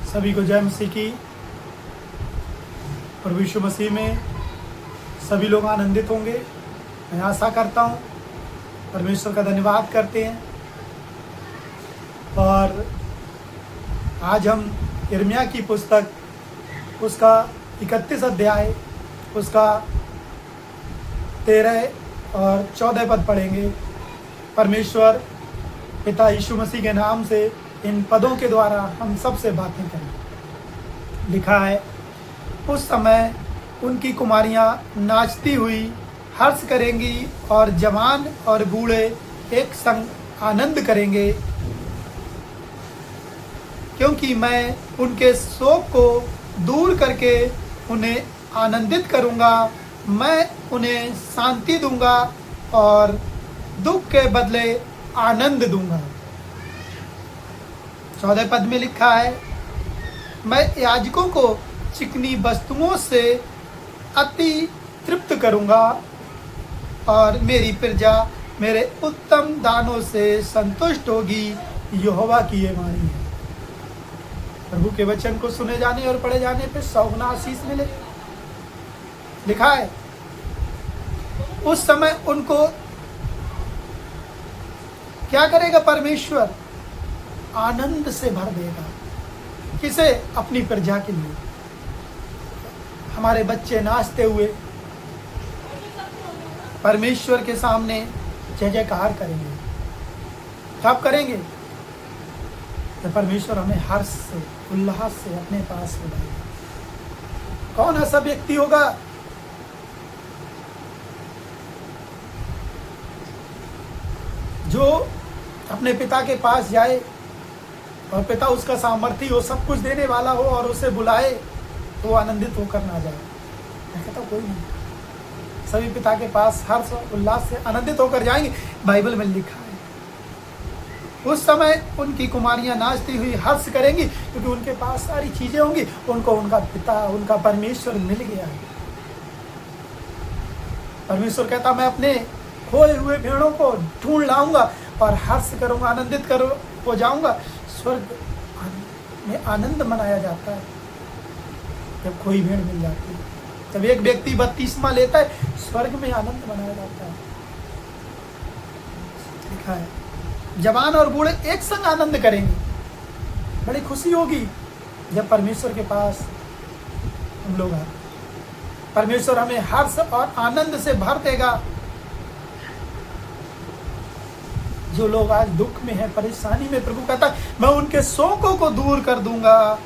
सभी को जय मसीह की। प्रभु यीशु मसीह में सभी लोग आनंदित होंगे, मैं आशा करता हूँ। परमेश्वर का धन्यवाद करते हैं। और आज हम यिर्मयाह की पुस्तक उसका 31 अध्याय उसका 13 और 14 पद पढ़ेंगे। परमेश्वर पिता यीशु मसीह के नाम से इन पदों के द्वारा हम सबसे बातें करें। लिखा है, उस समय उनकी कुमारियां नाचती हुई हर्ष करेंगी और जवान और बूढ़े एक संग आनंद करेंगे, क्योंकि मैं उनके शोक को दूर करके उन्हें आनंदित करूंगा। मैं उन्हें शांति दूंगा और दुख के बदले आनंद दूंगा। 14 पद में लिखा है, मैं याजकों को चिकनी वस्तुओं से अति तृप्त करूंगा और मेरी प्रजा मेरे उत्तम दानों से संतुष्ट होगी। यहोवा की ये वाणी है। प्रभु के वचन को सुने जाने और पढ़े जाने पे 100 गुना आशीष मिले। लिखा है, उस समय उनको क्या करेगा परमेश्वर? आनंद से भर देगा। किसे? अपनी प्रजा के लिए। हमारे बच्चे नाचते हुए परमेश्वर के सामने जय जयकार करेंगे। कब करेंगे? तो परमेश्वर हमें हर्ष से, उल्लास से अपने पास बुलाएगा। कौन ऐसा व्यक्ति होगा जो अपने पिता के पास जाए और पिता उसका सामर्थी हो, सब कुछ देने वाला हो और उसे बुलाए तो आनंदित होकर ना जाए? मैं कहता कोई नहीं। सभी पिता के पास हर्ष और उल्लास से आनंदित होकर जाएंगे। बाइबल में लिखा है, उस समय उनकी कुमारियां नाचती हुई हर्ष करेंगी, क्योंकि उनके पास सारी चीजें होंगी। उनको उनका पिता, उनका परमेश्वर मिल गया है। परमेश्वर कहता, मैं अपने खोए हुए भेड़ों को ढूंढ लाऊंगा और हर्ष करूंगा, आनंदित हो जाऊंगा। स्वर्ग में आनंद मनाया जाता है जब कोई भेड़ मिल जाती है। जब एक व्यक्ति बपतिस्मा लेता है, स्वर्ग में आनंद मनाया जाता है। लिखा है, जवान और बूढ़े एक संग आनंद करेंगे। बड़ी खुशी होगी जब परमेश्वर के पास हम लोग आए। परमेश्वर हमें हर्ष और आनंद से भर देगा। जो लोग आज दुख में है, परेशानी में, प्रभु कहता है, मैं उनके शोकों को दूर कर दूंगा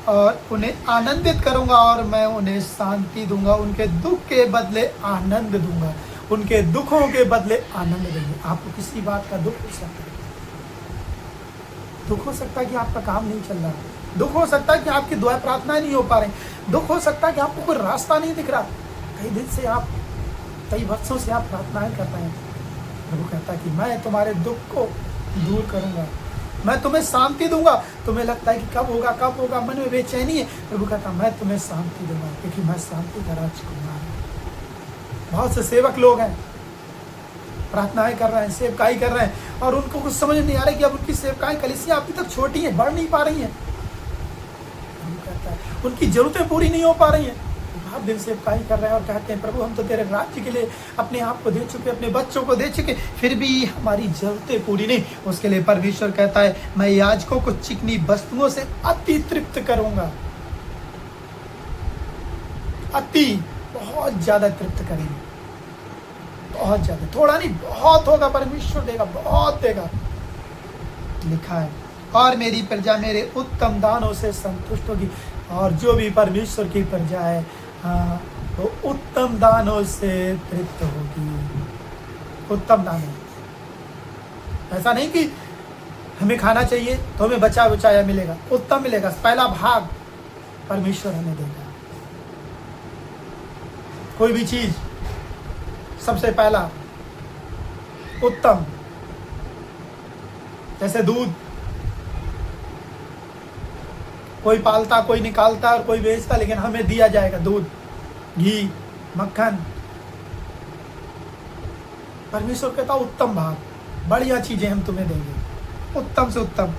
और उन्हें आनंदित करूंगा और मैं उन्हें शांति दूंगा। उनके दुख के बदले आनंद दूंगा। उनके दुखों के बदले आनंद देंगे। आपको किसी बात का दुख हो सकता है। दुख हो सकता है कि आपका काम नहीं चल रहा। दुख हो सकता है कि आपकी दुआ प्रार्थनाएं नहीं हो पा रही। दुख हो सकता है कि आपको कोई रास्ता नहीं दिख रहा। कई दिन से आप, कई वर्षों से आप प्रार्थनाएं कर रहे हैं। प्रभु कहता है कि मैं तुम्हारे दुख को दूर करूंगा, मैं तुम्हें शांति दूंगा। तुम्हें लगता है कि कब होगा, मन में बेचैनी है। प्रभु कहता मैं तुम्हें शांति दूंगा, क्योंकि मैं शांति का राजकुमार हूं। बहुत से सेवक लोग हैं, प्रार्थनाएं कर रहे हैं, सेवकाई कर रहे हैं, और उनको कुछ समझ नहीं आ रहा कि अब उनकी सेवकाई, कलीसिया अभी तक छोटी है, बढ़ नहीं पा रही है। प्रभु कहता है उनकी जरूरतें पूरी नहीं हो पा रही हैं। बहुत दिन सेवकाई कर रहे हैं और कहते हैं, प्रभु हम तो तेरे राज्य के लिए अपने आप को दे चुके, अपने बच्चों को दे चुके, फिर भी हमारी जरूरतें पूरी नहीं। उसके लिए परमेश्वर कहता है, मैं याजकों को चिकनी वस्तुओं से अति तृप्त करूंगा। अति, बहुत ज्यादा तृप्त करेंगे। बहुत ज्यादा, थोड़ा नहीं, बहुत होगा। परमेश्वर देगा, बहुत देगा। लिखा है, और मेरी प्रजा मेरे उत्तम दानों से संतुष्ट होगी। और जो भी परमेश्वर की प्रजा है, हाँ, वो उत्तम दानों से तृप्त होगी। उत्तम दानों। ऐसा नहीं कि हमें खाना चाहिए तो हमें बचा बचाया मिलेगा, उत्तम मिलेगा। पहला भाग परमेश्वर हमें देगा। कोई भी चीज सबसे पहला उत्तम, जैसे दूध, कोई पालता, कोई निकालता और कोई बेचता, लेकिन हमें दिया जाएगा दूध, घी, मक्खन। परमेश्वर कहता उत्तम भाग, बढ़िया चीजें हम तुम्हें देंगे, उत्तम से उत्तम।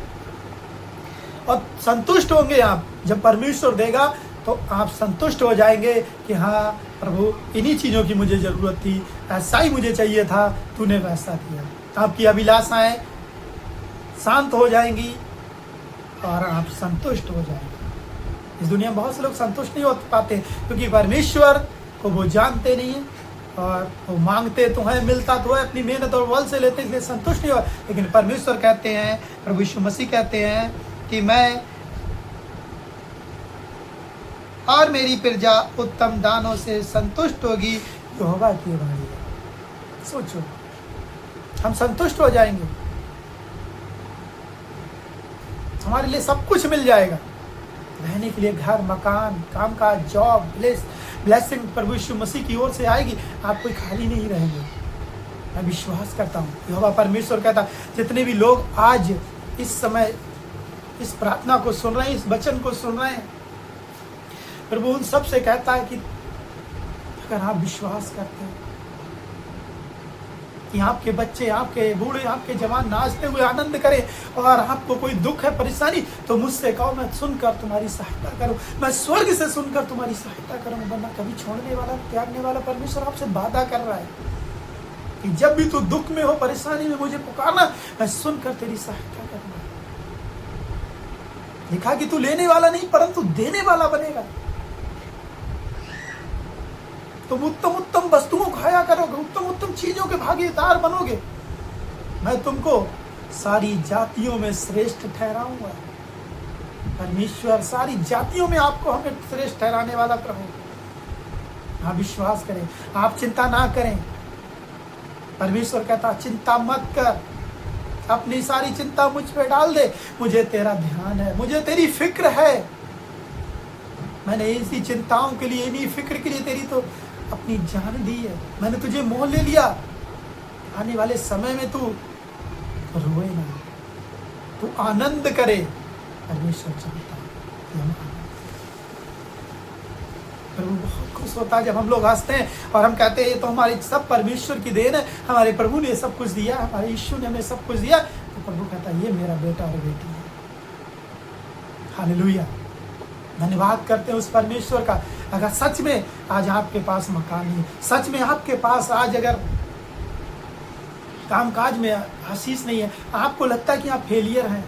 और संतुष्ट होंगे आप। जब परमेश्वर देगा तो आप संतुष्ट हो जाएंगे कि हाँ प्रभु, इन्हीं चीज़ों की मुझे ज़रूरत थी, ऐसा ही मुझे चाहिए था, तूने वैसा दिया। आपकी अभिलाषाएं शांत हो जाएंगी और आप संतुष्ट हो जाएंगे। इस दुनिया में बहुत से लोग संतुष्ट नहीं हो पाते क्योंकि परमेश्वर को वो जानते नहीं है, और वो मांगते तो है, मिलता तो है, अपनी मेहनत और बल से लेते, इसलिए संतुष्ट नहीं हो। लेकिन परमेश्वर कहते हैं, प्रभु यीशु मसीह कहते हैं कि मैं और मेरी प्रजा उत्तम दानों से संतुष्ट होगी, यहोवा की वाणी है। सोचो, हम संतुष्ट हो जाएंगे, हमारे लिए सब कुछ मिल जाएगा, रहने के लिए घर, मकान, काम काज, जॉब, ब्लेसिंग प्रभु यीशु मसीह की ओर से आएगी। आप कोई खाली नहीं रहेंगे, मैं विश्वास करता हूँ। यहोवा परमेश्वर कहता, जितने भी लोग आज इस समय इस प्रार्थना को सुन रहे हैं, इस वचन को सुन रहे हैं, प्रभु उन सब से कहता है कि अगर आप विश्वास करते हैं कि आपके बच्चे, आपके बूढ़े, आपके जवान नाचते हुए आनंद करें, और आपको कोई दुख है, परेशानी, तो मुझसे कहो, मैं सुनकर तुम्हारी सहायता करूं, मैं स्वर्ग से सुनकर तुम्हारी सहायता करूं। वरना कभी छोड़ने वाला, त्यागने वाला परमेश्वर आपसे वादा कर रहा है कि जब भी तू दुख में हो, परेशानी में, मुझे पुकारना, मैं सुनकर तेरी सहायता करूंगा। लिखा कि तू लेने वाला नहीं परंतु देने वाला बनेगा। तुम उत्तम उत्तम वस्तुओं खाया करोगे, उत्तम उत्तम चीजों के भागीदार बनोगे, मैं तुमको सारी जातियों में श्रेष्ठ ठहराऊंगा। परमेश्वर सारी जातियों में आपको हमें श्रेष्ठ ठहराने वाला प्रभु। आप विश्वास करें, आप चिंता ना करें। परमेश्वर कहता, चिंता मत कर, अपनी सारी चिंता मुझ पे डाल दे, मुझे तेरा ध्यान है, मुझे तेरी फिक्र है। मैंने इसी चिंताओं के लिए, इन्हीं फिक्र के लिए तेरी तो अपनी जान दी है। मैंने तुझे मोल ले लिया। आने वाले समय में तू रोए ना, तू आनंद करे। परमेश्वर चाहता है कि हम आनंद। प्रभु बहुत खुश होता है जब हम लोग हंसते हैं और हम कहते हैं ये तो हमारी सब परमेश्वर की देन है, हमारे प्रभु ने सब कुछ दिया, हमारे यीशु ने हमें सब कुछ दिया। तो प्रभु कहता है ये मेरा बेटा और बेटी है। हालेलुया, धन्यवाद करते हैं उस परमेश्वर का। अगर सच में आज आपके पास मकान नहीं, सच में आपके पास आज अगर कामकाज में आशीष नहीं है, आपको लगता है कि आप फेलियर हैं,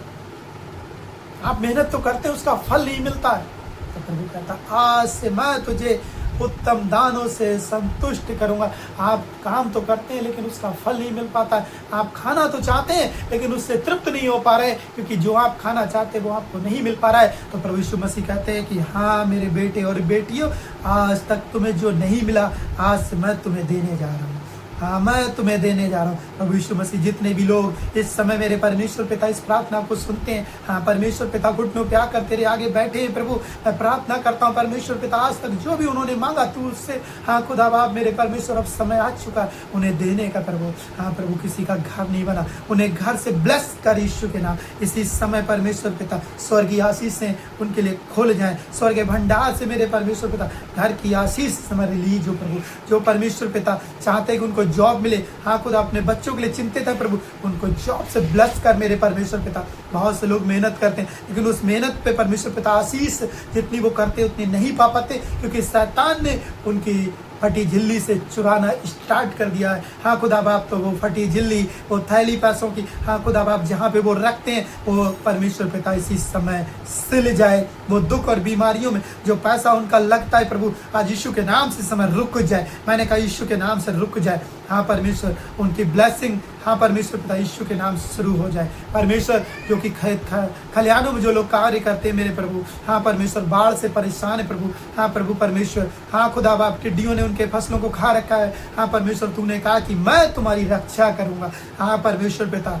आप मेहनत तो करते हैं, उसका फल नहीं मिलता है, तो प्रभु कहता आज से मैं तुझे उत्तम दानों से संतुष्ट करूंगा। आप काम तो करते हैं लेकिन उसका फल नहीं मिल पाता है। आप खाना तो चाहते हैं लेकिन उससे तृप्त नहीं हो पा रहे, क्योंकि जो आप खाना चाहते हैं वो आपको नहीं मिल पा रहा है। तो प्रभु यीशु मसीह कहते हैं कि हाँ मेरे बेटे और बेटियों, आज तक तुम्हें जो नहीं मिला, आज से मैं तुम्हें देने जा रहा हूँ। हाँ, मैं तुम्हें देने जा रहा हूँ। प्रभु यीशु मसीह, जितने भी लोग इस समय मेरे परमेश्वर पिता इस प्रार्थना को सुनते हैं, हाँ परमेश्वर पिता घुटनों पे आकर तेरे आगे बैठे हैं प्रभु, मैं प्रार्थना करता हूँ परमेश्वर पिता आज तक जो भी उन्होंने मांगा तू उससे, हाँ खुदा बाप मेरे परमेश्वर अब समय आ चुका उन्हें देने का प्रभु। हाँ प्रभु, किसी का घर नहीं बना, उन्हें घर से ब्लेस कर यीशु के नाम। इसी समय परमेश्वर पिता स्वर्गीय आशीष से उनके लिए खोल जाए, स्वर्गीय भंडार से मेरे परमेश्वर पिता घर की आशीष समय रिलीज हो प्रभु। जो परमेश्वर पिता चाहते कि उनको जॉब मिले, हाँ खुदा अपने बच्चों के लिए चिंतित है प्रभु, उनको जॉब से ब्लेस कर मेरे परमेश्वर पिता। बहुत से लोग मेहनत करते हैं लेकिन उस मेहनत पे परमेश्वर पिता आशीष जितनी वो करते उतनी नहीं पा पाते, क्योंकि शैतान ने उनकी फटी झिल्ली से चुराना स्टार्ट कर दिया है। हाँ खुदा बाप, तो वो फटी झिल्ली, वो थैली पैसों की, हाँ खुदा बाप जहाँ पे वो रखते हैं वो परमेश्वर पिता इसी समय सिल जाए। वो दुख और बीमारियों में जो पैसा उनका लगता है प्रभु, आज यीशु के नाम से समय रुक जाए। मैंने कहा यीशु के नाम से रुक जाए। हाँ परमेश्वर, उनकी ब्लेसिंग, हाँ परमेश्वर पिता यीशु के नाम से शुरू हो जाए। परमेश्वर, जो कि खलिहानों में जो लोग कार्य करते हैं मेरे प्रभु, हाँ परमेश्वर बाढ़ से परेशान है प्रभु, हाँ प्रभु परमेश्वर, हाँ खुदा बाप टिड्डियों ने उनके फसलों को खा रखा है, हाँ परमेश्वर तूने कहा कि मैं तुम्हारी रक्षा करूंगा। हाँ परमेश्वर पिता,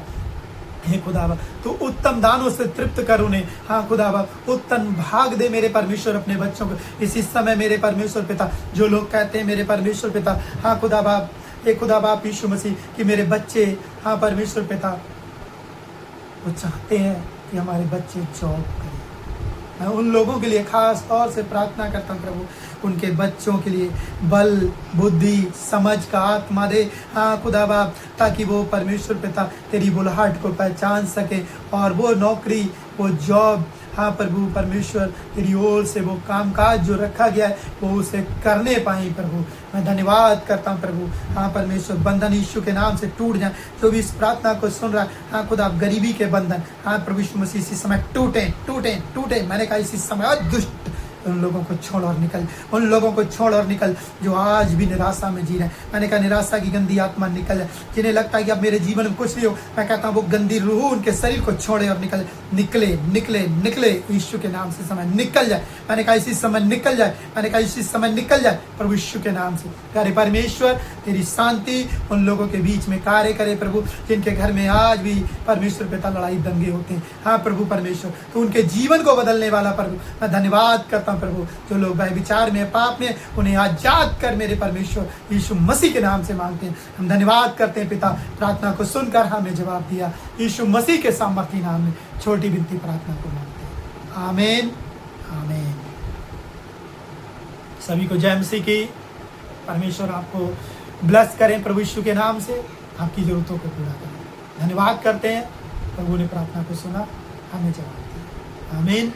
हे खुदा बाप, तू उत्तम दानों से तृप्त कर उन्हें। हाँ खुदा बाप, उत्तम भाग दे मेरे परमेश्वर अपने बच्चों को इसी समय मेरे परमेश्वर पिता। जो लोग कहते हैं मेरे परमेश्वर पिता, हाँ खुदा बाप, हे खुदा बाप यीशु मसीह कि मेरे बच्चे, हाँ परमेश्वर पिता, वो चाहते हैं कि हमारे बच्चे जॉब करें। मैं उन लोगों के लिए खास तौर से प्रार्थना करता हूँ प्रभु, उनके बच्चों के लिए बल, बुद्धि, समझ का आत्मा दे। हाँ खुदा बाप, ताकि वो परमेश्वर पिता तेरी बुलाहट को पहचान सके और वो नौकरी, वो जॉब, हाँ प्रभु परमेश्वर, तेरी ओर से वो कामकाज जो रखा गया है वो उसे करने पाए प्रभु। मैं धन्यवाद करता हूँ प्रभु। हाँ परमेश्वर, बंधन यीशु के नाम से टूट जाए। जो भी इस प्रार्थना को सुन रहा है, हाँ खुदा आप गरीबी के बंधन, हाँ प्रभु यीशु मसीह इसी समय टूटे टूटे टूटे। मैंने कहा इसी समय और दुष्ट उन लोगों को छोड़ और निकल, उन लोगों को छोड़ और निकल जो आज भी निराशा में जी रहे हैं। मैंने कहा निराशा की गंदी आत्मा निकल जाए। जिन्हें लगता है कि अब मेरे जीवन में कुछ नहीं हो, मैं कहता हूँ वो गंदी रूह उनके शरीर को छोड़े और निकल, निकले निकले निकले यीशु के नाम से समय निकल जाए। मैंने कहा इसी समय निकल जाए, मैंने कहा इसी समय निकल जाए प्रभु यीशु के नाम से। प्यारे परमेश्वर, तेरी शांति उन लोगों के बीच में कार्य करे प्रभु, जिनके घर में आज भी परमेश्वर पिता लड़ाई दंगे होते हैं। हाँ प्रभु परमेश्वर, तो उनके जीवन को बदलने वाला प्रभु, मैं धन्यवाद करता हूं प्रभु। जो लोग भाई विचार में, पाप में, उन्हें आजाद कर मेरे परमेश्वर यीशु मसीह के नाम से मांगते हैं। हम धन्यवाद करते हैं पिता, प्रार्थना को सुनकर हमें जवाब दिया। यीशु मसीह के सामर्थी नाम में छोटी विनती प्रार्थना को मांगते हैं, आमीन आमीन। सभी को जय मसीह की। परमेश्वर आपको ब्लेस करें प्रभु यीशु के नाम से, आपकी जरूरतों को पूरा करें। धन्यवाद करते हैं, प्रभु ने प्रार्थना को सुना, हमें जवाब दिया, आमीन।